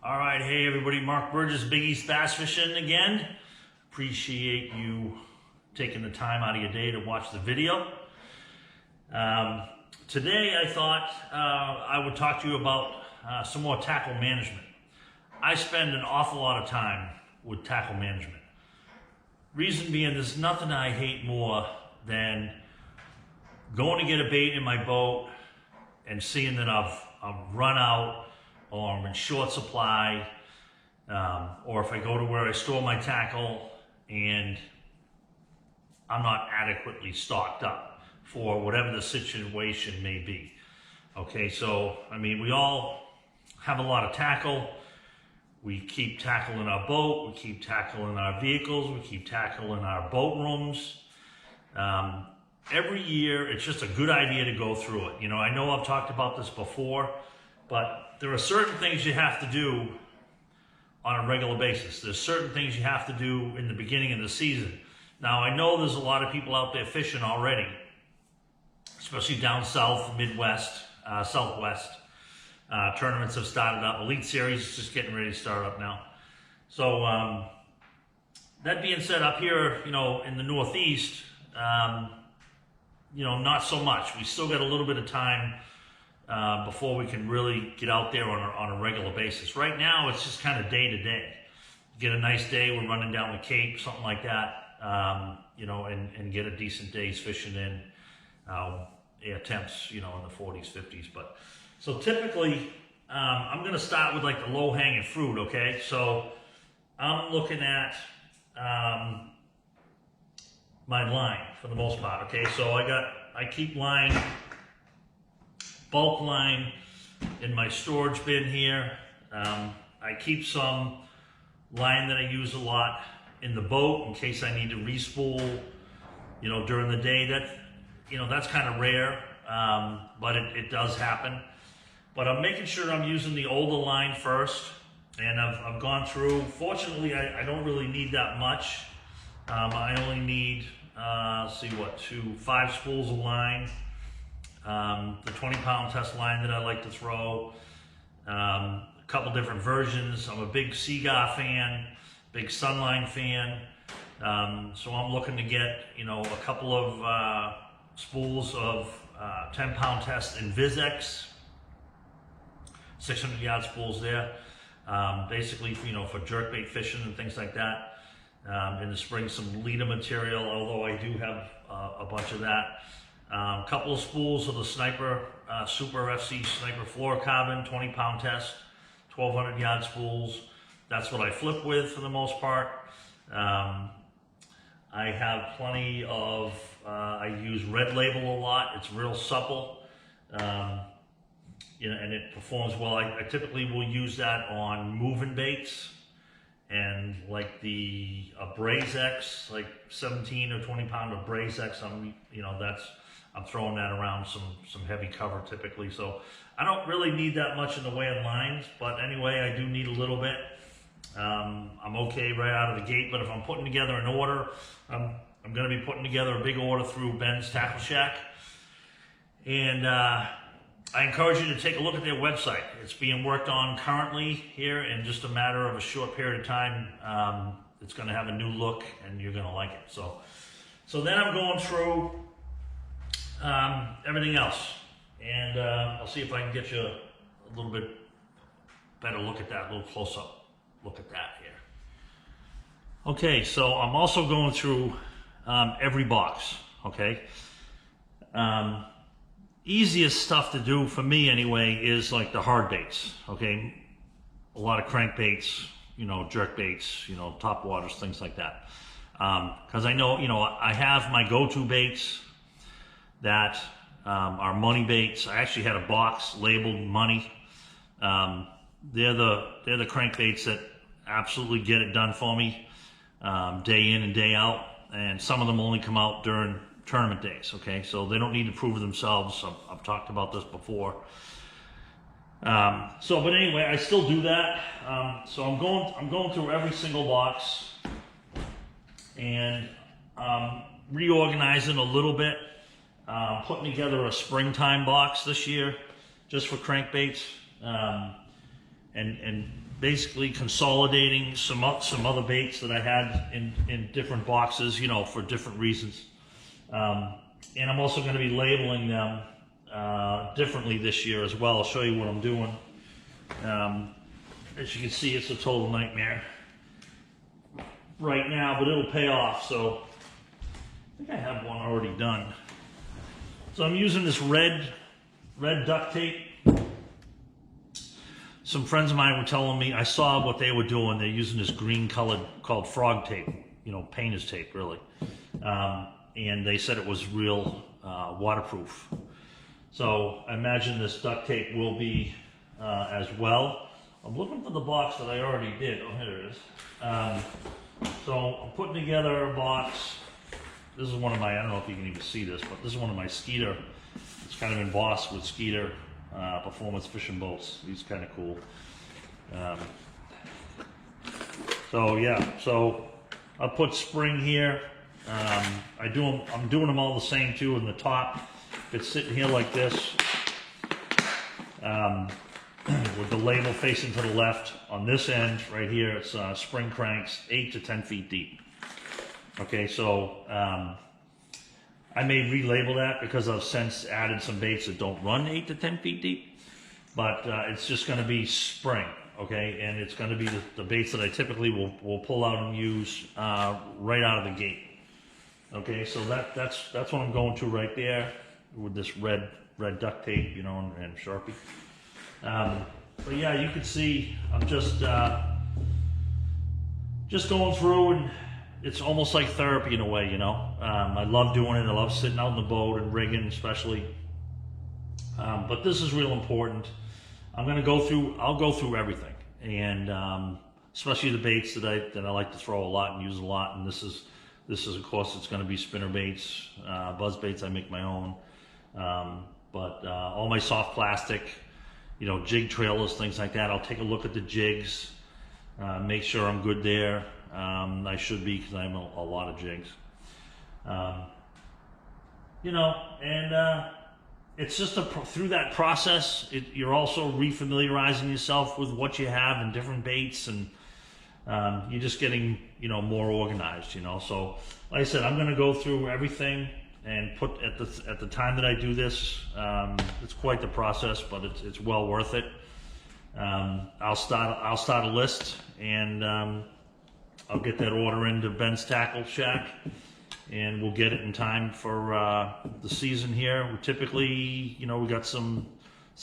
All right, hey everybody, Mark Burgess, Big East Bass Fishing again. Appreciate you taking the time out of your day to watch the video. Today I thought I would talk to you about some more tackle management. I spend an awful lot of time with tackle management. Reason being, there's nothing I hate more than going to get a bait in my boat and seeing that I've run out, or I'm in short supply, or if I go to where I store my tackle and I'm not adequately stocked up for whatever the situation may be. Okay, so I mean, we all have a lot of tackle. We keep tackle in our boat, we keep tackle in our vehicles, we keep tackle in our boat rooms. Every year, it's just a good idea to go through it. You know, I know I've talked about this before, but there are certain things you have to do on a regular basis. There's certain things you have to do in the beginning of the season. Now, I know there's a lot of people out there fishing already, especially down south, Midwest, Southwest. Tournaments have started up. Elite Series is just getting ready to start up now. So, that being said, up here, you know, in the Northeast, you know, not so much. We still got a little bit of time before we can really get out there on a regular basis. Right now, it's just kind of day to day. Get a nice day, we're running down the Cape, something like that, you know, and get a decent day's fishing in. Temps, you know, in the 40s, 50s. But so typically, I'm going to start with like the low hanging fruit. Okay, so I'm looking at my line for the most part. Okay, so I keep line, bulk line in my storage bin here. I keep some line that I use a lot in the boat in case I need to respool, you know, during the day. That, you know, that's kind of rare, but it does happen. But I'm making sure I'm using the older line first, and I've gone through. Fortunately, I don't really need that much. I only need, let's see, 5 spools of line. The 20-pound test line that I like to throw, a couple different versions. I'm a big Seaguar fan, big Sunline fan, so I'm looking to get, you know, a couple of spools of 10-pound test InvizX, 600-yard spools there, basically, you know, for jerkbait fishing and things like that. In the spring, some leader material, although I do have a bunch of that. A couple of spools of the Sniper Super FC Sniper Fluorocarbon 20-pound test, 1,200-yard spools. That's what I flip with for the most part. I have plenty of, I use Red Label a lot. It's real supple, you know, and it performs well. I typically will use that on moving baits, and like the AbrazeX, like 17 or 20-pound AbrazeX. I'm throwing that around some heavy cover typically, so I don't really need that much in the way of lines, but anyway, I do need a little bit. I'm okay right out of the gate, but if I'm putting together an order, I'm going to be putting together a big order through Ben's Tackle Shack, and I encourage you to take a look at their website. It's being worked on currently here in just a matter of a short period of time. It's going to have a new look, and you're going to like it. So then I'm going through everything else, and I'll see if I can get you a little bit better look at that, a little close-up look at that here. Okay, so I'm also going through every box. Okay, easiest stuff to do for me anyway is like the hard baits. Okay, a lot of crankbaits, you know, jerk baits, you know, top waters, things like that, because I know, you know, I have my go-to baits that are money baits. I actually had a box labeled money. They're the crankbaits that absolutely get it done for me, day in and day out. And some of them only come out during tournament days. Okay, so they don't need to prove themselves. I've talked about this before. But anyway, I still do that. So I'm going through every single box and reorganizing a little bit. Putting together a springtime box this year, just for crankbaits. and basically consolidating some other baits that I had in different boxes, you know, for different reasons. And I'm also going to be labeling them differently this year as well. I'll show you what I'm doing. As you can see, it's a total nightmare right now, but it'll pay off. So I think I have one already done. So I'm using this red duct tape. Some friends of mine were telling me, I saw what they were doing. They're using this green colored called frog tape, you know, painter's tape really. And they said it was real waterproof. So I imagine this duct tape will be as well. I'm looking for the box that I already did. Oh, here it is. So I'm putting together a box. This is one of my, I don't know if you can even see this, but this is one of my Skeeter. It's kind of embossed with Skeeter performance fishing boats. These kind of cool. So yeah, so I'll put spring here. I'm doing them all the same too. In the top, it's sitting here like this, with the label facing to the left. On this end right here, it's spring cranks, 8 to 10 feet deep. Okay, so I may relabel that because I've since added some baits that don't run 8 to 10 feet deep, but it's just going to be spring, okay, and it's going to be the baits that I typically will pull out and use right out of the gate. Okay, so that's what I'm going to right there with this red duct tape, you know, and Sharpie. But yeah, you can see I'm just going through, and it's almost like therapy in a way, you know. I love doing it. I love sitting out in the boat and rigging, especially. But this is real important. I'll go through everything, and especially the baits that I like to throw a lot and use a lot. And this is of course, it's going to be spinner baits, buzz baits. I make my own, but all my soft plastic, you know, jig trailers, things like that. I'll take a look at the jigs, make sure I'm good there. I should be, because I have a lot of jigs. You know, and it's just through that process, you're also refamiliarizing yourself with what you have and different baits, and you're just getting, you know, more organized, you know. So like I said, I'm going to go through everything and put at the time that I do this, it's quite the process, but it's well worth it. I'll start a list, and I'll get that order into Ben's Tackle Shack, and we'll get it in time for the season here. We typically, you know, we got some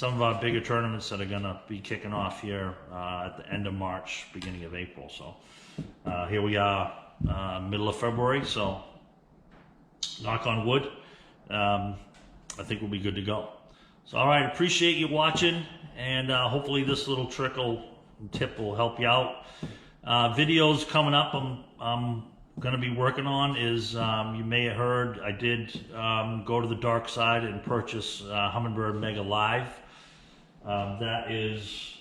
of our bigger tournaments that are gonna be kicking off here at the end of March, beginning of April. So here we are, middle of February. So knock on wood, I think we'll be good to go. So all right, appreciate you watching, and hopefully this little tip will help you out. Videos coming up I'm going to be working on is, you may have heard, I did go to the dark side and purchase Humminbird Mega Live. That is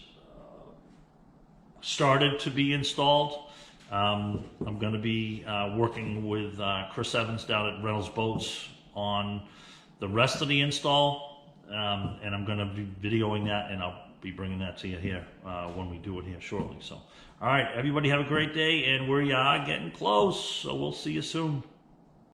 started to be installed. I'm going to be working with Chris Evans down at Reynolds Boats on the rest of the install, and I'm going to be videoing that, and I'll be bringing that to you here when we do it here shortly. So, all right, everybody have a great day, and we are getting close, so we'll see you soon.